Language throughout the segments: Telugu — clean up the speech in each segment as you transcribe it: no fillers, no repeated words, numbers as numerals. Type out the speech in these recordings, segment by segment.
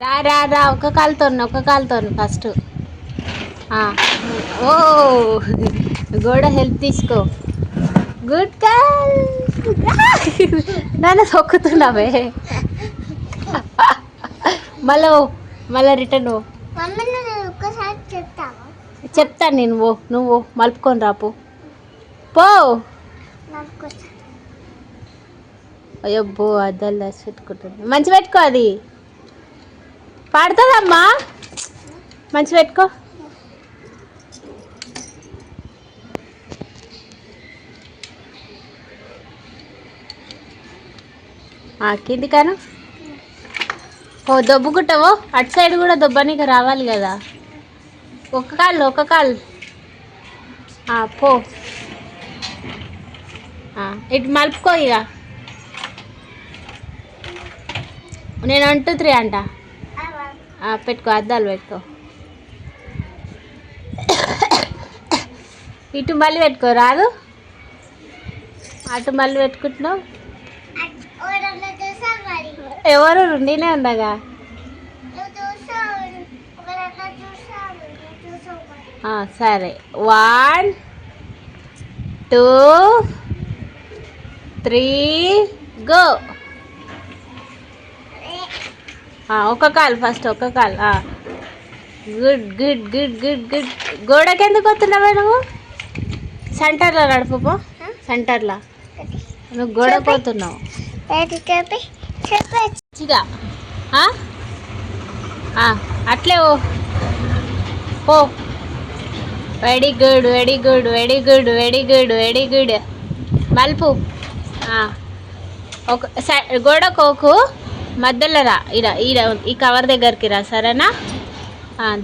రా రా రా, ఒక కాలుతో ఫస్ట్. ఓ గోడ హెల్ప్ తీసుకో. Good girl. నన్ను సొక్కుతున్నావే. మళ్ళా మళ్ళా రిటర్న్ చెప్తాను నేను. నువ్వు మలుపుకొని రాపు పో. అయ్యబ్బో అద్దాలు దాచి పెట్టుకుంటుంది. మంచి పెట్టుకో, అది పడుతుందమ్మా. మంచి పెట్టుకో. కింది కాను ఓ దొబ్బుకుంటావో. అటు సైడ్ కూడా దొబ్బనికి రావాలి కదా. ఒక కాళ్ళు పో. ఇటు మలుపుకో. ఇక నేను 1 2 3 అంట. పెట్టుకో, అద్దాలు పెట్టుకో. ఇటు మళ్ళీ పెట్టుకో, రాదు. అటు మళ్ళీ పెట్టుకుంటున్నావు. ఎవరు నేనే ఉండగా. సరే 1 2 3 గో. ఒక కాలు ఫస్ట్, ఒక కాలు. Good good good good good. గోడకి ఎందుకు వస్తున్నావే నువ్వు? సెంటర్లో నడుపు. సెంటర్లో నువ్వు గోడకు పోతున్నావు. అట్లే ఓ. Very good very good very good very good very good. మలుపు. ఒక గోడకోకు, మధ్యలో రా. ఈడ ఈ కవర్ దగ్గరికి రా, సరేనా?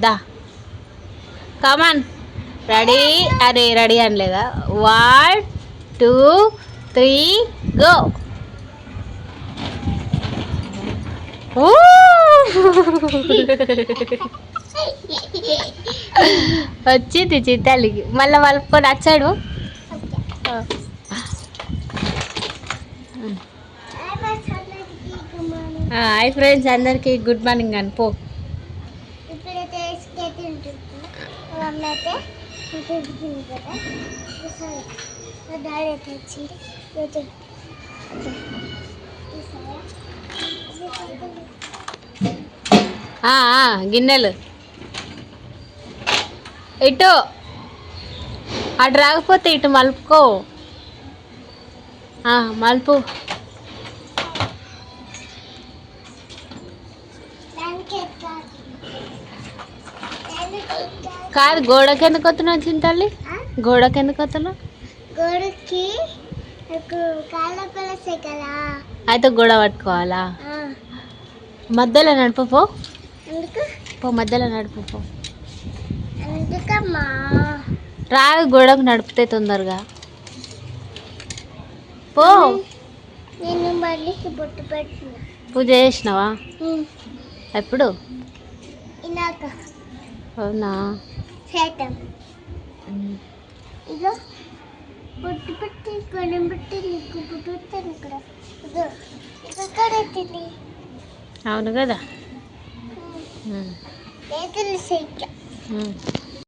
దా కమాన్. రెడీ. అరే రెడీ అనలేదా? 1 2 3 గో. వచ్చింది చిత్తాలికి. మళ్ళీ మలుపుకొని వచ్చాడు. హాయ్ ఫ్రెండ్స్, అందరికీ గుడ్ మార్నింగ్ అని పో. గిన్నెలు ఇటు. అటు రాకపోతే ఇటు మలుపుకో. మలుపు. కాదు, గోడకి ఎందుకు వస్తున్నావు చింతల్లి? గోడకి ఎందుకు వస్తున్నావు? గోడకి అయితే గోడ పట్టుకోవాలా? మధ్యలో నడుపు పో. మధ్యలో నడుపు పో. రాదు, గోడకు నడిపితే తొందరగా పో. పూజ చేసినావా? ఎప్పుడు? అవునా? అవును కదా.